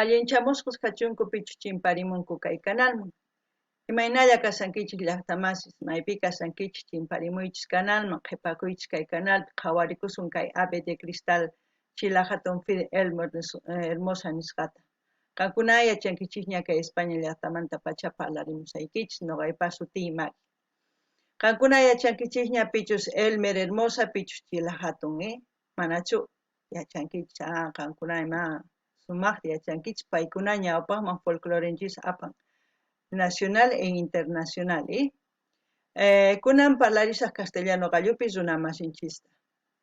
Allinchamusqus hachunku pichu chimparimunku kay canalman. Imaynalla kasankichik llaqtamasis, maypi kasankichik chimparimuychis canalman, qhipakuychis kay canalpi, qhawarikusun kay ave de cristal Chila hatun hermosa nisqata. Qankuna yachankichikña kay España llaqtamanta pacha parlarimusaykichis, noqaypas sutiy Mari. Qankuna yachankichikña pichus Elmer Hermosa, pichus Chila hatun, manachu yachankichis, qankuna ima sumaqta yachankichis, paykuna ñawpaqman folclorenchis apan nacional e internacional, kunan parlarisaq castellano qallupis runamasinchista.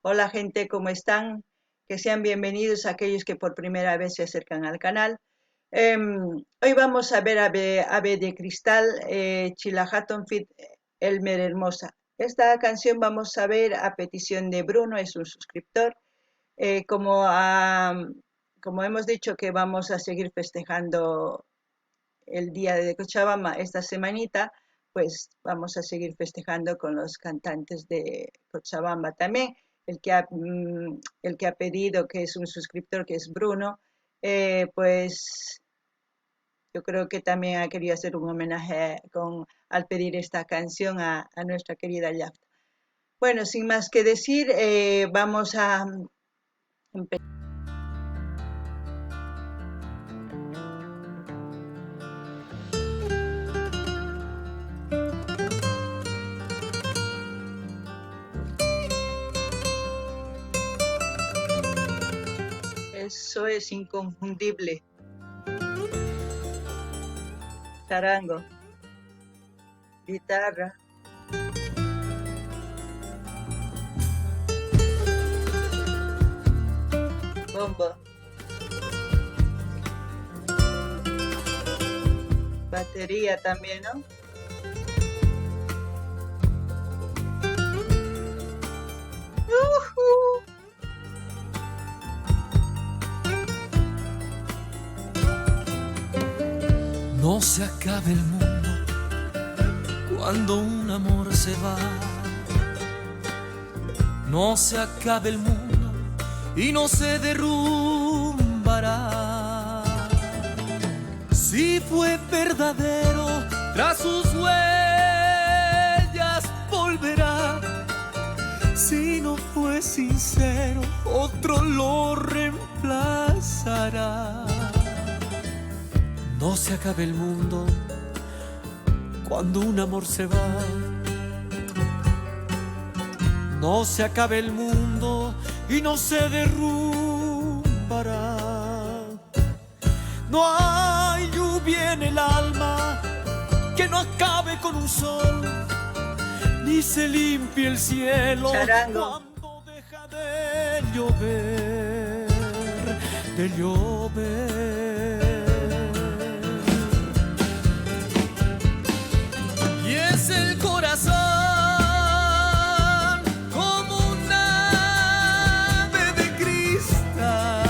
Hola gente, ¿cómo están? Que sean bienvenidos a aquellos que por primera vez se acercan al canal. Hoy vamos a ver Ave de Cristal, Chila hatun fit Elmer Hermosa. Esta canción vamos a ver a petición de Bruno, es un suscriptor. Como hemos dicho que vamos a seguir festejando el día de Cochabamba esta semanita, pues vamos a seguir festejando con los cantantes de Cochabamba también. El que ha pedido, que es un suscriptor, que es Bruno, pues yo creo que también ha querido hacer un homenaje al pedir esta canción a nuestra querida Yafta. Bueno, sin más que decir, vamos a empezar. Eso es inconfundible. Charango, guitarra, bombo, batería también, ¿no? No se acabe el mundo cuando un amor se va. No se acabe el mundo y no se derrumbará. Si fue verdadero, tras sus huellas volverá. Si no fue sincero, otro lo reemplazará. No se acabe el mundo cuando un amor se va. No se acabe el mundo y no se derrumbará. No hay lluvia en el alma que no acabe con un sol, ni se limpie el cielo Charango. cuando deja de llover, de llover. El corazón como una ave de cristal,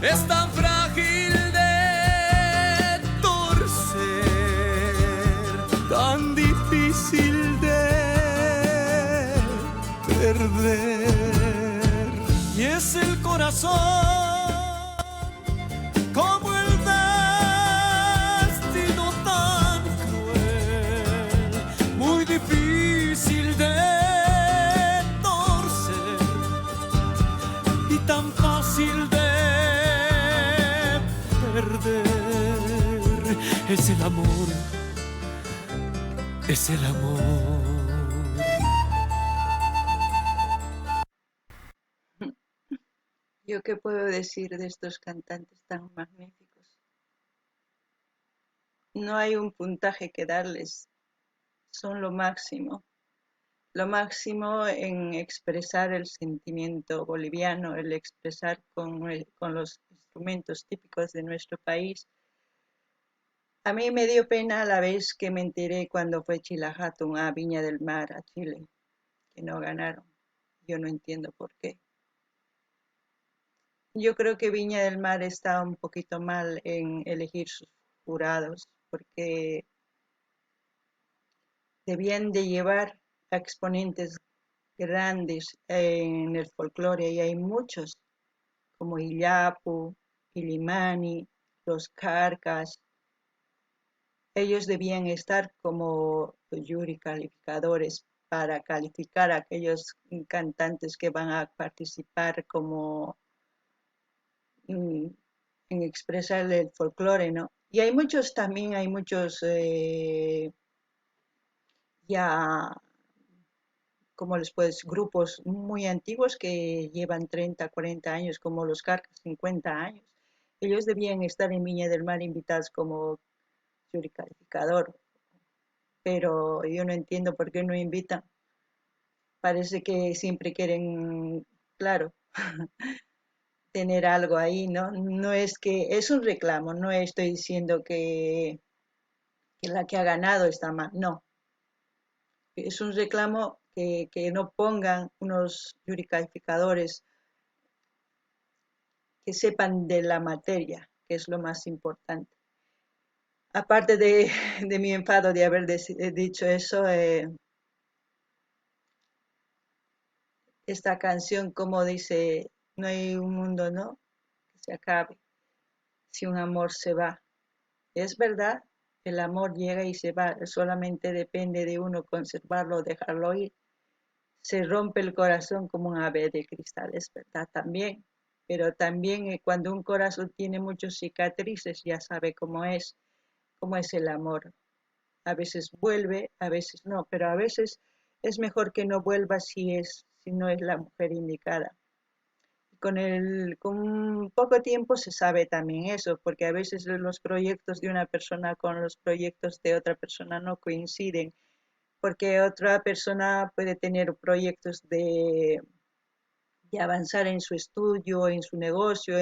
es tan frágil de torcer, tan difícil de perder. Y es el corazón como el destino tan muy difícil de torcer y tan fácil de perder. Es el amor, es el amor. ¿Yo qué puedo decir de estos cantantes tan magníficos? No hay un puntaje que darles. Son lo máximo en expresar el sentimiento boliviano, el expresar con los instrumentos típicos de nuestro país. A mí me dio pena a la vez que me enteré cuando fue Chila hatun a Viña del Mar, a Chile, que no ganaron. Yo no entiendo por qué. Yo creo que Viña del Mar está un poquito mal en elegir sus jurados, porque debían de llevar a exponentes grandes en el folclore, y hay muchos, como Illapu, Illimani, los Carcas, ellos debían estar como jury calificadores para calificar a aquellos cantantes que van a participar como en expresar el folclore, ¿no? Y hay muchos también, hay muchos ya, como les puedes, grupos muy antiguos que llevan 30, 40 años, como los Carcas, 50 años. Ellos debían estar en Viña del Mar invitados como jury calificador, pero yo no entiendo por qué no invitan. Parece que siempre quieren, claro, tener algo ahí, ¿no? No es que, es un reclamo, no estoy diciendo que la que ha ganado está mal, no. Es un reclamo que no pongan unos calificadores que sepan de la materia, que es lo más importante. Aparte de mi enfado de haber dicho eso, esta canción como dice, no hay un mundo, ¿no?, que se acabe si un amor se va. Es verdad, el amor llega y se va, solamente depende de uno conservarlo o dejarlo ir. Se rompe el corazón como un ave de cristal, es verdad también, pero también cuando un corazón tiene muchas cicatrices ya sabe cómo es el amor. A veces vuelve, a veces no, pero a veces es mejor que no vuelva si no es la mujer indicada. Con poco tiempo se sabe también eso, porque a veces los proyectos de una persona con los proyectos de otra persona no coinciden, porque otra persona puede tener proyectos de avanzar en su estudio, en su negocio,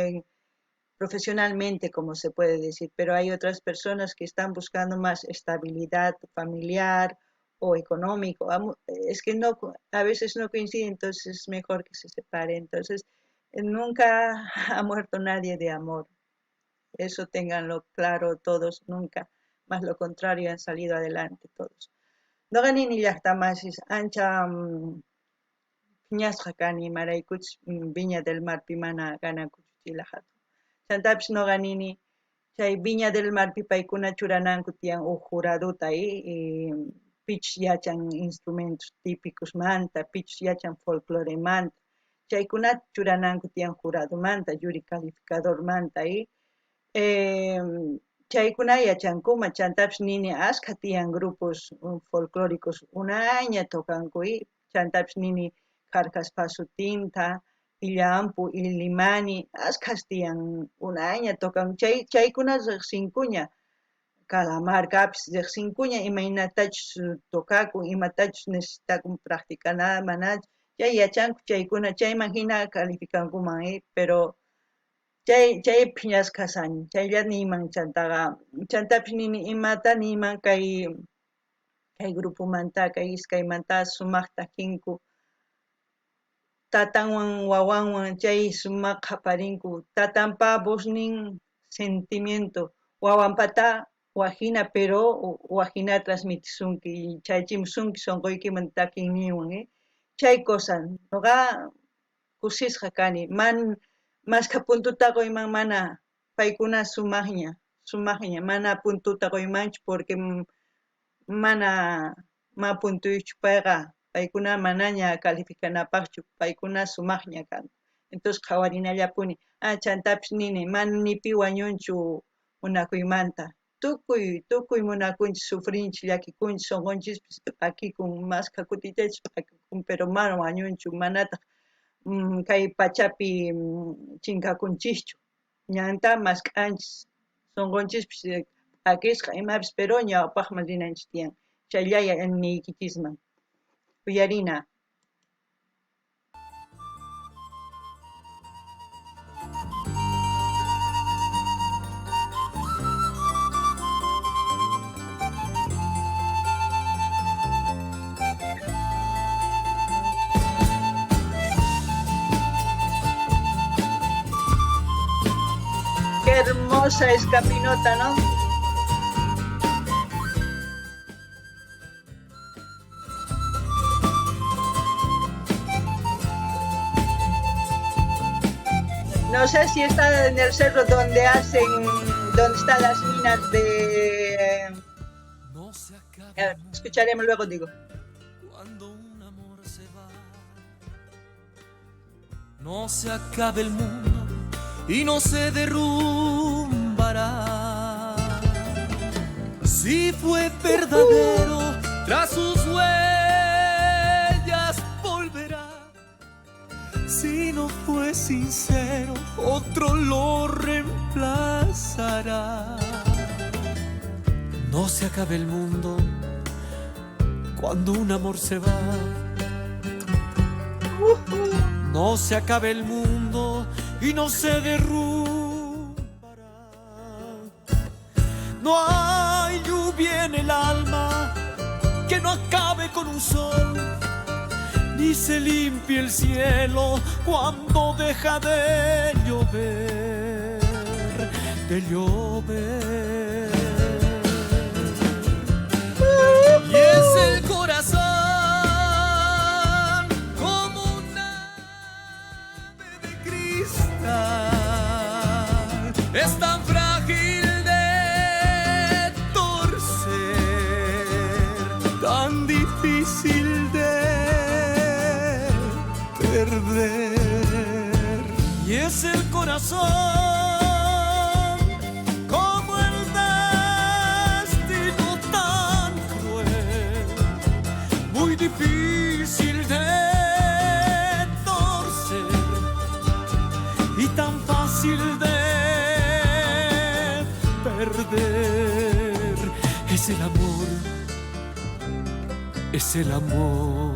profesionalmente, como se puede decir, pero hay otras personas que están buscando más estabilidad familiar o económico. Es que no, a veces no coincide, entonces es mejor que se separe. Entonces, nunca ha muerto nadie de amor. Eso ténganlo claro todos, nunca. Más lo contrario, han salido adelante todos. No ganin ni llaqtamasis ancha piñasqa kani maraykuchus Viña del Mar pimana ganakuchilajatu. Chantapis no ganini chay Viña del Mar paykuna churananku tiyan juraduta pichus yachan instrumentos típicos manta, pichus yachan folclore manta. Chaykunata churananku tiyan juradumanta, yuri calificador manta chaykuna yachankuma chantapis nini ashka tiyan grupos folclóricos unaña tokanku chantapis nini Carcaspa sutinta, Illampu, Illimani, ashkas tiyan unaña tokan chaykuna riqsinkuña Calamarcapis riqsinkuña imaynatachus tokakun, imatachus necesitakun practicana manach chay yachanku chaykuna chayman hina calificankuman pero chay phiñasqasaña chaylla niman chantapis nini imata niman kay grupomanta kay iskaymanta sumaqta hinku tatanwan wawanwan chay sumaq qaparinku tatanpa voz nin sentimiento wawanpata wajina pero wajina transmitisunki chaychimusunki sonquykiman takinniwan chay cosa noqa kusisqa kani masqa puntuta quyman mana paykuna sumaqña mana puntuta quymanchu porque mana puntuychu payqa paykuna manaña calificanapaqchu paykuna sumaqña kan entonces qhawarinallapuni chantapis nini mana ni pi wañunchu munakuymanta tukuy munakunchik sufrinchik llakikunchik sunqunchispis p'akikun masqa kutitaychik p'akikun pero mana wañunchu manataq kay pachapi chinkakunchikchu ñanta masq'anchik sunqunchispis p'akisqa imapis pero ñawpaqman rinanchik tiyan chayllaya niykichisman uyarina. Qué hermosa escapinota, ¿no? No no sé si está en el cerro donde están las minas de... escucharemos luego, digo. Cuando un amor se va, no se acabe el mundo y no se derrumbará. Si fue verdadero, tras sus huellas volverá. Si no fue sincero, otro lo reemplazará. No se acabe el mundo cuando un amor se va. No se acabe el mundo y no se derrumbará. No hay lluvia en el alma que no acabe con un sol, ni se limpie el cielo cuando deja de llover, de llover. Y es el corazón como una nave de cristal, es tan frágil de torcer, tan difícil de perder. Y es el corazón como el destino tan cruel, muy difícil de torcer y tan fácil de perder. Es el amor, es el amor.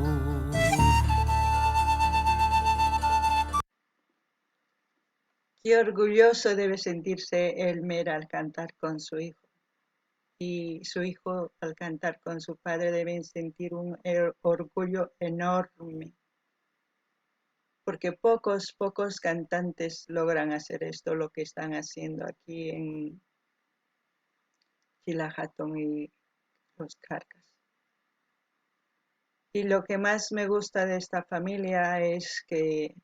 Qué orgulloso debe sentirse Elmer al cantar con su hijo. Y su hijo al cantar con su padre deben sentir un orgullo enorme. Porque pocos cantantes logran hacer esto, lo que están haciendo aquí en Xilahatón y los Carcas. Y lo que más me gusta de esta familia es que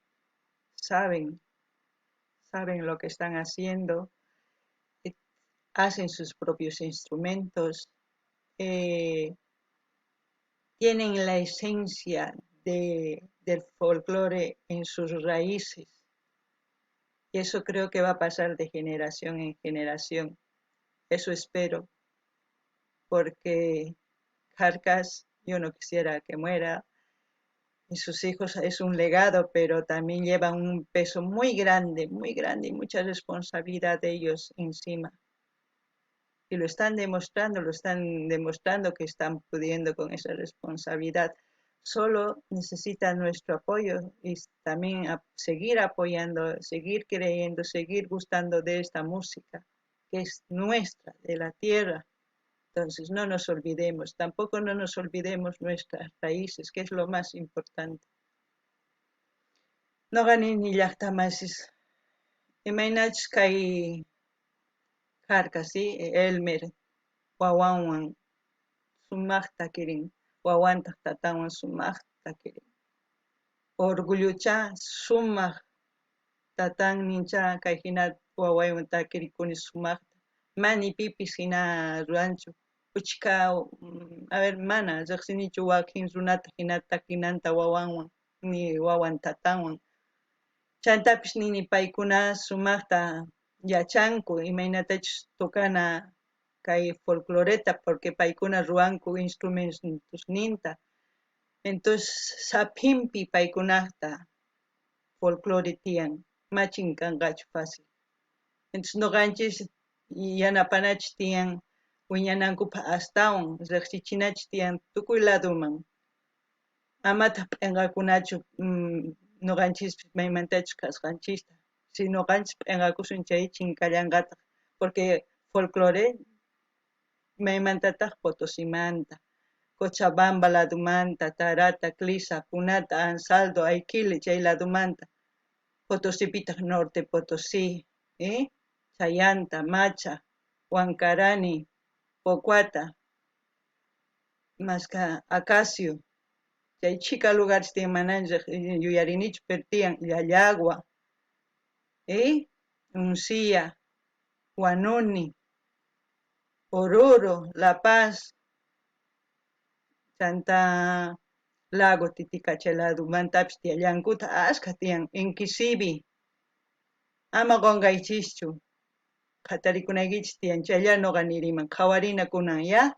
saben lo que están haciendo, hacen sus propios instrumentos, tienen la esencia del folclore en sus raíces. Y eso creo que va a pasar de generación en generación. Eso espero, porque Carcas yo no quisiera que muera. Y sus hijos es un legado, pero también llevan un peso muy grande y mucha responsabilidad de ellos encima. Y lo están demostrando que están pudiendo con esa responsabilidad. Solo necesitan nuestro apoyo y también seguir apoyando, seguir creyendo, seguir gustando de esta música, que es nuestra, de la tierra. Entonces no nos olvidemos, tampoco no nos olvidemos nuestras raíces, que es lo más importante. No ganin ni llaqtamasis. Imaynachus kay Carcasi, Elmer, wawanwan sumaqta kirin, wawantaq tatanwan sumaqta kirin. Orgullucha sumaq tatan nincha kay hina wawaywan takirikuni sumaqta. Mani pipis hina ruanchu. Uchka, mana riqsinichu wakin runata hina takinanta wawanwan, ni wawan tatanwan. Chantapis nini paykuna sumaqta yachanku imaynatachus tukana kay folcloreta porque paykuna ruanku instrumentos ninta. Entonces sapimpi paykunaqta folclore tiyan machin kanqachu fácil. Entonces nuqanchis yanapanachis tiyan wiñanankupa astawan riqsichinachis tiyan tukuy ladoman. Amata p'inqakunachu nuqanchis maymantachus kasqanchista. Si nuqanchis p'inqakusun chay chinkallanqata porque folclore maymantataq Potosimanta, Cochabamba ladumanta, Tarata, Clisa, Punata, Ansaldo, Ayquili chay ladumanta, Potosipitaq Norte Potosí, Chayanta, Macha, Huancarani, Pocuata, Masca, Acacio, chay chika lugares tiyan mananchik yuyarinichu pero tiyan Llallagua, Uncía, Huanuni, Oruro, La Paz, Santa Lago Titicachaladu, Mantapis Tiallankuta, Askatian, Inquisibi, Ama Gongaichichu, Katarikunagichis Tian Chayano Ganiriman, Kawarina Kunan, ¿ya?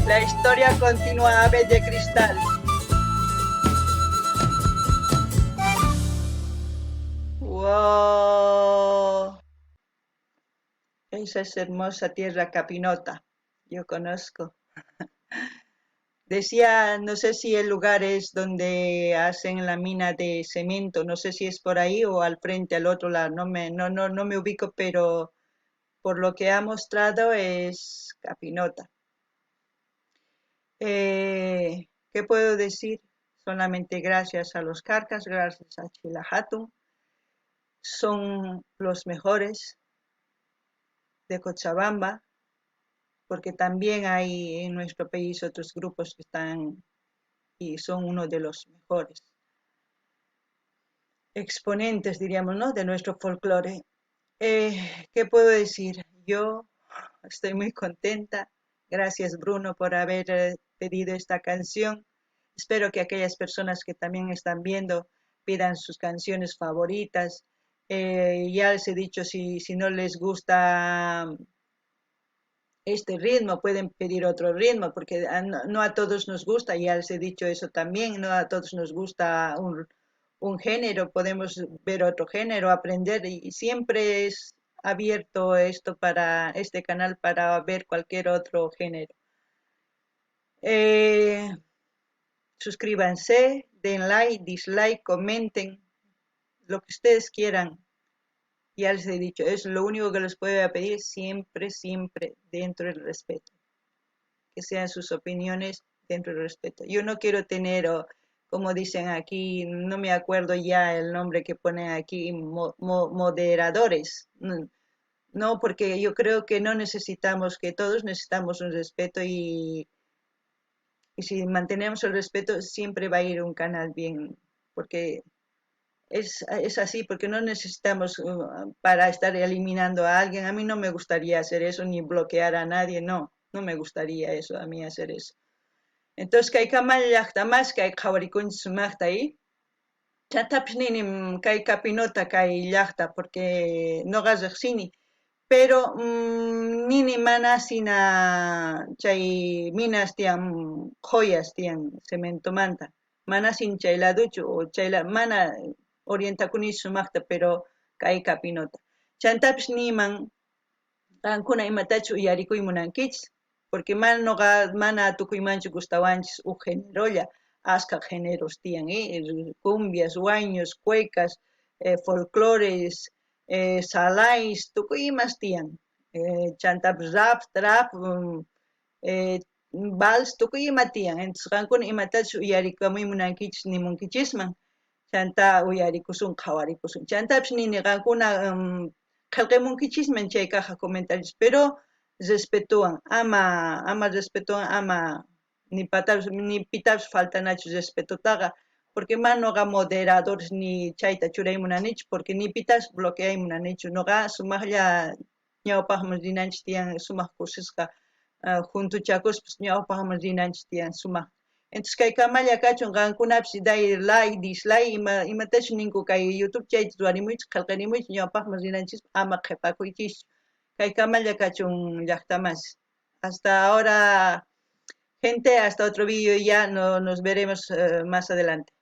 La historia continúa, Ave de Cristal. ¡Wow! Esa es hermosa tierra capinota. Yo conozco. Decía, no sé si el lugar es donde hacen la mina de cemento, no sé si es por ahí o al frente, al otro lado, no me ubico, pero por lo que ha mostrado es capinota. ¿Qué puedo decir? Solamente gracias a los Carcas, gracias a Chilajatu, son los mejores de Cochabamba, porque también hay en nuestro país otros grupos que están y son uno de los mejores exponentes, diríamos, ¿no? De nuestro folclore. ¿Qué puedo decir? Yo estoy muy contenta. Gracias, Bruno, por haber pedido esta canción. Espero que aquellas personas que también están viendo pidan sus canciones favoritas. Ya les he dicho, si no les gusta este ritmo, pueden pedir otro ritmo, porque no a todos nos gusta, ya les he dicho eso también, no a todos nos gusta un género, podemos ver otro género, aprender, y siempre es abierto esto para este canal para ver cualquier otro género. Suscríbanse, den like, dislike, comenten, lo que ustedes quieran. Ya les he dicho, es lo único que les puedo pedir, siempre, siempre dentro del respeto. Que sean sus opiniones dentro del respeto. Yo no quiero tener, como dicen aquí, no me acuerdo ya el nombre que ponen aquí, moderadores. No, porque yo creo que no necesitamos, que todos necesitamos un respeto y si mantenemos el respeto siempre va a ir un canal bien, porque es así, porque no necesitamos para estar eliminando a alguien. A mí no me gustaría hacer eso, ni bloquear a nadie, no me gustaría eso, a mí hacer eso. Entonces, kay kamal llaqta más kay qhawaricunchis sumaqta ahí. Chatapish ninim kay kapinota kay llaqta, porque no riqsini, pero nini mana sina chay minas tiyan joyas tiyan cemento manta. Mana sin chayladuchu o chayla mana orientakunish sumaqta, pero kay kapinota. Chantapish niman qankuna imatachu uyarikuy munankichis, porque mana tukuymanchu gustawanchis génerolla, asca géneros tiyan, cumbias, huayños, cuecas, folclores, salais, tukuymas tiyan, chantapish rap, trap, vals, tukuyma tiyan. Entonces qankuna imatachu uyarikamuy munankichis nimunkichisman, chanta uyarikusun qhawarikusun. Chantapish nini qankuna qillqemunkichisman chay kaja comentarios, pero respetuan, ama respetuan, ama ni pitapish faltanachu respetotaqa, porque noqa moderadores ni chayta churaymunanichu, porque ni pitapish bloqueaymunanichu, noqa sumaqlla ñawpaqman rinanchik tiyan sumaq kusisqa, juntuchakushpas ñawpaqman rinanchik tiyan sumaq. Entonces kay kamalla kachun qankunapish day like, dislike, imatachu ninku kay YouTube chayta ruwarimuychik, qillqarimuychik, ñawpaqman rinanchik, ama qhipakuychis. Kay kamalla kachun llaqtamas. Hasta ahora, gente, hasta otro vídeo y ya nos veremos más adelante.